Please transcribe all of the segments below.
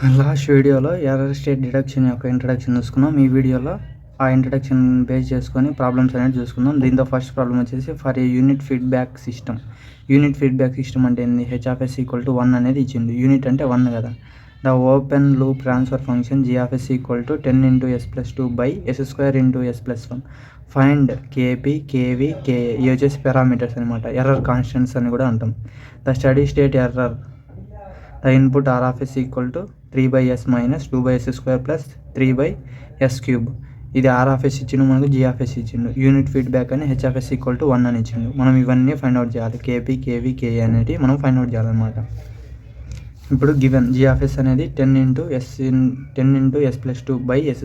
Last వీడియోలో error state deduction యొక్క introduction చూసుకున్నాం. ఈ వీడియోలో ఆ ఇంట్రడక్షన్ బేస్ చేసుకొని ప్రాబ్లమ్స్ అనేది చూసుకుందాం. దీంతో ఫస్ట్ ప్రాబ్లం వచ్చేసి for a unit feedback system. Unit feedback system అంటే ఏంది? హెచ్ఆఫ్ఎస్ ఈక్వల్ టు 1 అనేది ఇచ్చింది. యూనిట్ అంటే 1 కదా. The open loop transfer function GFS equal to 10 × s+2 by s² × s+1. Find KP, KV, KA. ఇవి వచ్చేసి పారామీటర్స్ అనమాట. ఎర్రర్ కాన్స్టెంట్స్ అని కూడా అంటాం. The steady state error the input r of s equal to 3/s minus 2/s² plus 3/s³. ఇది r of s ఇచ్చిండు, మనకు g of s ఇచ్చిండు. యూనిట్ ఫీడ్బ్యాక్ అని h of s equal to 1 అని ఇచ్చిండు. మనం ఇవన్నీ ఫైండ్ అవుట్ చేయాలి. కేపీ, కేవీ, కేఏ అనేవి మనం ఫైండ్ అవుట్ చేయాలన్నమాట. ఇప్పుడు గివెన్ g of s అనేది 10 × s+2 by s²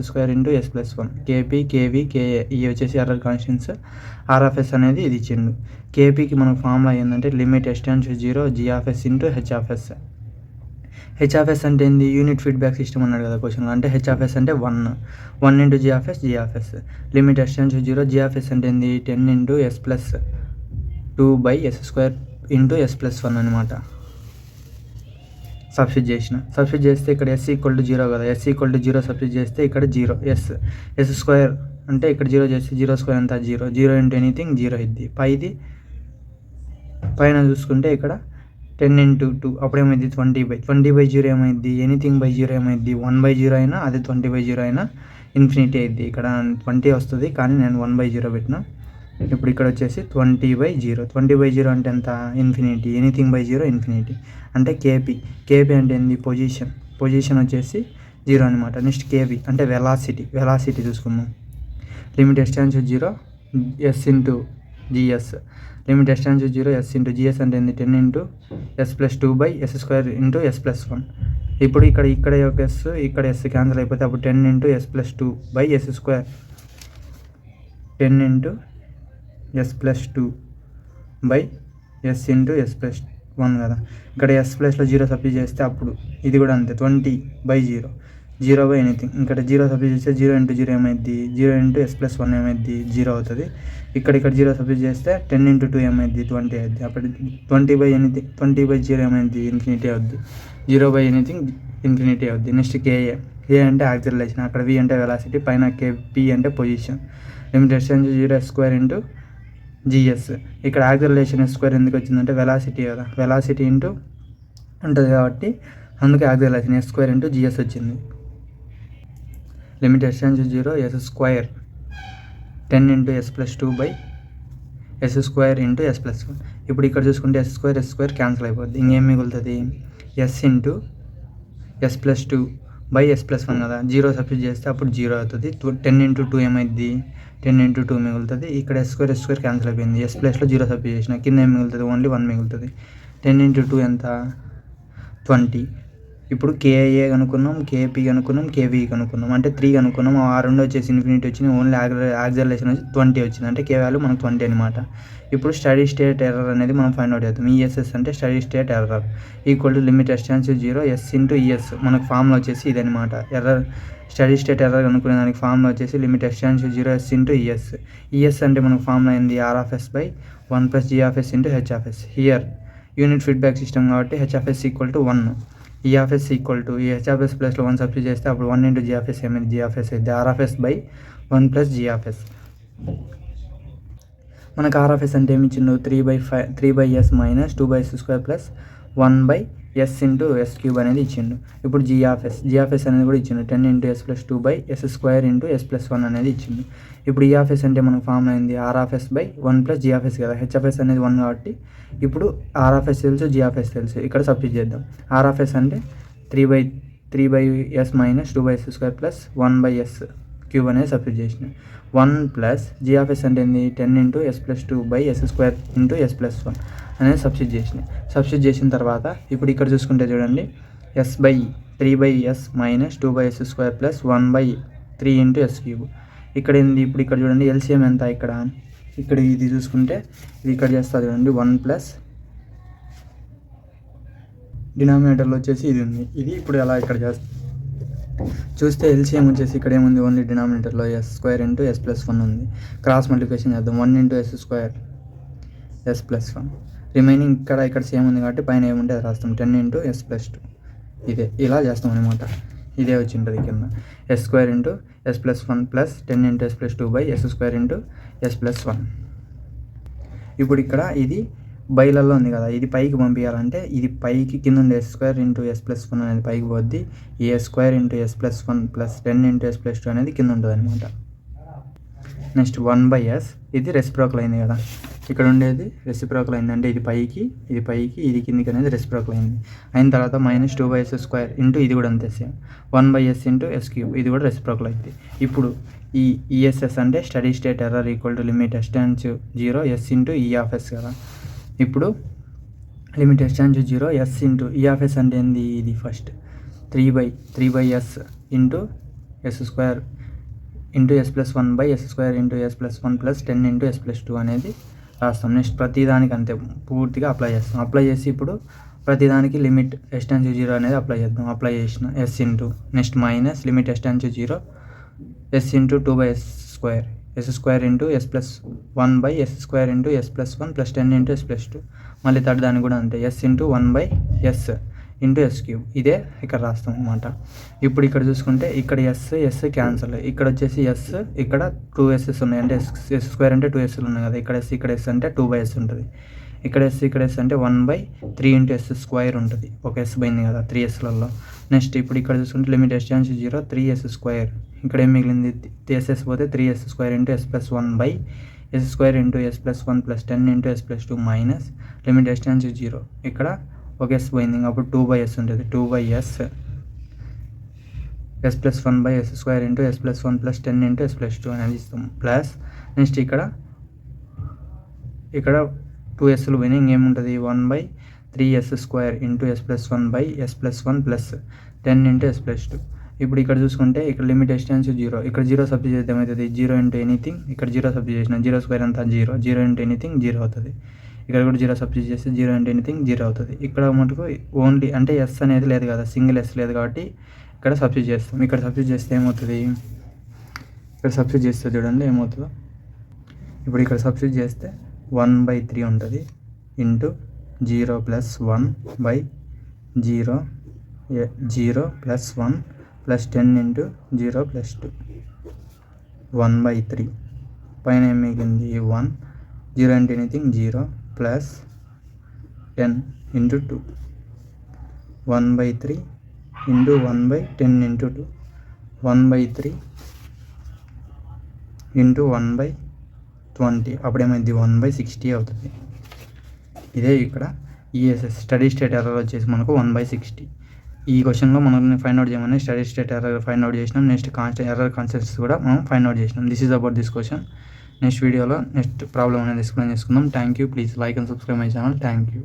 × s+1. KP, KV, KA ఇవి వచ్చేసి error constants. r of s అనేది ఇది ఇచ్చిండు. కేపీకి మనకు ఫార్ములా ఏంటంటే limit s → 0 g of s × h of s. H of S అంటే ఏంది? యూనిట్ ఫీడ్బ్యాక్ సిస్టమ్ అన్నాడు కదా క్వశ్చన్లో. అంటే హెచ్ ఆఫ్ ఎస్ అంటే 1 × G of S. Limit s → 0 G of S అంటే ఏంది? 10 × s+2 బై s² × s+1 అనమాట. సబ్స్టిట్యూట్ చేస్తే ఇక్కడ s ఈక్వల్ టు 0 కదా. s ఈక్వల్ టు 0 సబ్స్టిట్యూట్ చేస్తే ఇక్కడ 0 s² అంటే ఇక్కడ 0 చేస్తే 0² అంతా 0 × ఎనీథింగ్ 0 ఇద్ది. పైన చూసుకుంటే ఇక్కడ 10 × 2 అప్పుడేమైంది? 20/0 ఏమైంది? ఎనీథింగ్ బై 0 ఏమైంది? 1/0 అయినా అదే 20/0 అయినా ఇన్ఫినిటీ అయింది. ఇక్కడ 20 వస్తుంది, కానీ నేను 1/0 పెట్టిన. ఇప్పుడు ఇక్కడ వచ్చేసి 20/0. 20/0 అంటే ఎంత? ఇన్ఫినిటీ. Anything by 0 infinity. అంటే కేపీ అంటే ఏంది? పొజిషన్ వచ్చేసి 0 అనమాట. నెక్స్ట్ కేవీ అంటే వెలాసిటీ చూసుకుందాం. Limit s → 0 s × gs. Limit s → 0 s × gs అంటే ఏంది? 10 × s+2 బై s² × s+1. ఇప్పుడు ఇక్కడ ఒక s ఇక్కడ s క్యాన్సిల్ అయిపోతే అప్పుడు 10 × s+2 by s². 10 × s+2 by s × s+1 కదా. ఇక్కడ s ప్లస్లో 0 సబ్స్టిట్యూట్ చేస్తే అప్పుడు ఇది కూడా అంతే. 20/0 0 బై ఎనీథింగ్. ఇక్కడ 0 సబ్స్టిట్యూట్ చేస్తే 0 × 0 ఏమైంది? 0 × s+1 ఏమైంది? 0 అవుతుంది. ఇక్కడ 0 సబ్స్టిట్యూట్ చేస్తే 10 × 2 ఏమైంది? 20 అవుద్ది. అప్పుడు 20/0 ఏమైంది? ఇన్ఫినిటీ అవుద్ది. 0 బై ఎనీథింగ్ ఇన్ఫినిటీ అవుద్ది. నెక్స్ట్ కేఏ అంటే యాక్సిలరేషన్, అక్కడ v అంటే వెలాసిటీ, పైన p అంటే position. Limit s → 0 s² × gs. ఇక్కడ యాక్సిలరేషన్ s² ఎందుకు వచ్చిందంటే వెలాసిటీ కదా. వెలాసిటీ ఇంటూ ఉంటుంది కాబట్టి అందుకే యాక్సిలరేషన్ s² × gs వచ్చింది. Limit s → 0 s² 10 × s+2 by s² × s+1. ఇప్పుడు ఇక్కడ చూసుకుంటే s² క్యాన్సిల్ అయిపోద్ది. ఇంకేం మిగులుతుంది? s × s+2 బై s+1 కదా. 0 సబ్స్టిట్యూట్ చేస్తే అప్పుడు 0 అవుతుంది. 10 × 2 ఏమైంది? 10 × 2 మిగులుతుంది. ఇక్కడ s² క్యాన్సిల్ అయిపోయింది. s ప్లస్లో 0 సబ్స్టిట్యూట్ చేసిన కింద ఏం మిగులుతుంది? ఓన్లీ 1 మిగులుతుంది. 10 × 2 ఎంత? 20. ఇప్పుడు కేఏ కనుక్కున్నాం, కేపీ కనుక్కున్నాం, కేవీ కనుక్కున్నాం. అంటే 3 కనుక్కున్నాం. ఆ రెండు వచ్చేసి ఇన్ఫినిటీ వచ్చింది. ఓన్లీ యాక్సిలరేషన్ వచ్చి 20 వచ్చింది. అంటే కే వాల్యూ మనకు 20 అనమాట. ఇప్పుడు స్టడీ స్టేట్ ఎర్రర్ అనేది మనం ఫైండ్ అవుట్ చేద్దాం. ఈఎస్ఎస్ అంటే steady state error equal to limit s → 0 s × es. మనకు ఫార్ములా వచ్చేసి ఇదనమాట. ఎర్రర్ స్టడీ స్టేట్ ఎర్రర్ కనుక్కునే దానికి ఫార్ములా వచ్చేసి limit s → 0 s × es. es అంటే మనకు ఫార్ములా ఏంది? r of s by 1 + g of s × h of s. Here unit feedback system కాబట్టి h of s equal to 1. E of S equal to ఈ H of S ప్లస్లో 1 substitute చేస్తే అప్పుడు 1 × G of S ఏమైంది? G of S అయితే R of S by 1 + G of S. మనకు R of S అంటే ఏమి ఇచ్చిండు? 3/s minus 2/s² plus 1/s × s³ అనేది ఇచ్చిండు. ఇప్పుడు జీ ఆఫ్ ఎస్ అనేది కూడా ఇచ్చిండు. 10 × s+2 బై s² × s+1 అనేది ఇచ్చిండు. ఇప్పుడు ఈ ఆఫ్ ఎస్ అంటే మనకు ఫార్ములా అయింది R of S by 1 + G of S కదా. హెచ్ ఆఫ్ ఎస్ అనేది 1 కాబట్టి ఇప్పుడు ఆర్ ఆఫ్ ఎస్ తెలుసు, జీ ఆఫ్ ఎస్ తెలుసు. ఇక్కడ సబ్స్టిట్యూట్ చేద్దాం. ఆర్ ఆఫ్ ఎస్ అంటే 3/s minus 2/s² plus 1/s³ అనేది సబ్స్టిట్యూట్ చేసిన. 1 ప్లస్ జీ ఆఫ్ ఎస్ అంటే ఏంది? 10 × s+2 బై s² × s+1 అనేది సబ్స్టిట్యూట్ చేసిన తర్వాత ఇప్పుడు ఇక్కడ చూసుకుంటే చూడండి s/3/s minus 2/s² plus 1/3 × s³. ఇక్కడ ఏంది? ఇప్పుడు ఇక్కడ చూడండి ఎల్సిఎం ఎంత? ఇక్కడ ఇది చూసుకుంటే ఇది ఇక్కడ చేస్తుంది చూడండి. 1 ప్లస్ డినామినేటర్లో వచ్చేసి ఇది ఉంది. ఇది ఇప్పుడు ఎలా ఇక్కడ చూస్తే ఎల్సిఎం వచ్చేసి ఇక్కడ ఏముంది? ఓన్లీ డినామినేటర్లో s² × s+1 ఉంది. క్రాస్ మల్టిప్లికేషన్ చేద్దాం. 1 × s² s+1. రిమైనింగ్ ఇక్కడ సేమ్ ఉంది కాబట్టి పైన ఏముంటే అది రాస్తాం. 10 × s+2 ఇదే ఇలా చేస్తాం అనమాట. ఇదే వచ్చి ఉంటుంది కింద S square into S plus 1 plus 10 into S plus 2 by S square into S plus 1. ఇప్పుడు ఇక్కడ ఇది బైలలో ఉంది కదా, ఇది పైకి పంపించాలంటే ఇది పైకి కింద ఉండే S square into S plus 1 అనేది పైకి పోద్ది. ఈ S square into S plus 1 plus 10 into S plus 2 అనేది కింద ఉంటుంది అనమాట. నెక్స్ట్ 1/s ఇది రెసిప్రోకల్ అయింది కదా, ఇక్కడ ఉండేది రెసిప్రోకల్ అయిందంటే ఇది పైకి ఇది కిందికి అనేది రెసిప్రోకల్ అయింది. అయిన తర్వాత మైనస్ 2/s స్క్వేర్ ఇంటూ ఇది కూడా అంతే same 1/s into S cube, ఇది కూడా రెసిప్రోకల్ అయింది. ఇప్పుడు ఈ ఈఎస్ఎస్ అంటే steady state error equal to limit S tends 0 S into E of S కదా. ఇప్పుడు limit S tends 0 S into E of S అంటే ఏంది, ఇది first 3/s into S square into S plus 1/s square into S plus 1 plus 10 into S plus 2 అనేది రాస్తాం. Next ప్రతిదానికి అంతే పూర్తిగా అప్లై చేస్తాం. అప్లై చేసి ఇప్పుడు ప్రతిదానికి లిమిట్ ఎస్ టెన్స్ 0 అనేది అప్లై చేద్దాం. అప్లై చేసిన S into next minus limit S tends 0 S into 2/s square S square into S plus 1/s square into S plus 1 plus 10 into S plus 2. మళ్ళీ third దానికి కూడా అంతే S into 1/s into S cube, ఇదే ఇక్కడ రాస్తాం అనమాట. ఇప్పుడు ఇక్కడ చూసుకుంటే ఇక్కడ ఎస్ క్యాన్సల్, ఇక్కడ వచ్చేసి ఎస్ ఇక్కడ 2s ఉన్నాయి అంటే ఎస్ స్క్వేర్ అంటే 2s ఉన్నాయి కదా, ఇక్కడ ఎస్ అంటే 2/s ఉంటుంది. ఇక్కడ ఎస్ అంటే 1/3 ఇంటూ ఎస్ స్క్వేర్ ఉంటుంది, ఒక ఎస్ పోయింది కదా 3sలలో. నెక్స్ట్ ఇప్పుడు ఇక్కడ చూసుకుంటే limit S tends 0 3s square, ఇక్కడ ఏం మిగిలింది ఎస్ఎస్ పోతే 3s square into S plus 1/s square into S plus 1 plus 10 into S plus 2 minus limit S tends 0, ఇక్కడ ఒక ఎస్ పోయింది అప్పుడు 2/s ఉంటుంది 2/s S plus 1/s square into S plus 1 plus 10 into S plus 2 అనేది ఇస్తాం. Plus next ఇక్కడ 2sలు పోయినాయి, ఇంకేముంటుంది 1/3s square into S plus 1/s plus 1 plus 10 into S plus 2. ఇప్పుడు ఇక్కడ చూసుకుంటే ఇక్కడ లిమిట్ ఎస్ టెన్స్ 0, ఇక్కడ 0 సబ్స్టిట్యూట్ చేస్తే ఏమవుతుంది 0 ఇంటూ ఎనీథింగ్, ఇక్కడ 0 సబ్స్టిట్యూట్ చేసిన 0 స్క్వేర్ అంతా 0 ఇంటూ ఎనీథింగ్ 0 అవుతుంది. ఇక్కడ కూడా 0 సబ్స్టిట్యూట్ చేస్తే 0 ఇంటూ ఎనీథింగ్ 0 అవుతుంది. ఇక్కడ మటుకు ఓన్లీ అంటే ఎస్ అనేది లేదు కదా, సింగిల్ ఎస్ లేదు కాబట్టి ఇక్కడ సబ్స్టిట్యూట్ చేస్తాం. ఇక్కడ సబ్స్టిట్యూట్ చేస్తే ఏమవుతుంది, ఇక్కడ సబ్స్టిట్యూట్ చేస్తే చూడండి ఏమవుతుందో. ఇప్పుడు ఇక్కడ సబ్స్టిట్యూట్ చేస్తే 1/3 ఉంటుంది into 0 plus 1/0 plus 1 plus 10 into 0 plus 2 1/3 పైన ఏం మిగిలింది 1 0 into anything 0 plus 10 into 2 1/3 into 1/10 into 2 1/3 into 1/20, అప్పుడేమైంది 1/60 అవుతుంది. ఇదే ఇక్కడ ఈఎస్ఎస్ స్టడీ స్టేట్ ఎర్రర్ వచ్చేసి మనకు 1/60. ఈ క్వశ్చన్లో మనం ఫైండ్ అవుట్ చేయమని study state error find out చేసినాం. నెక్స్ట్ ఎర్రర్ కాన్సెప్ట్స్ కూడా మనం ఫైండ్ అవుట్ చేసినాం. This is about this question. Next వీడియోలో నెక్స్ట్ ప్రాబ్లమ్ అనేది ఎక్స్ప్లెయిన్ చేసుకుందాం. Thank you. Please like and subscribe my channel. Thank you.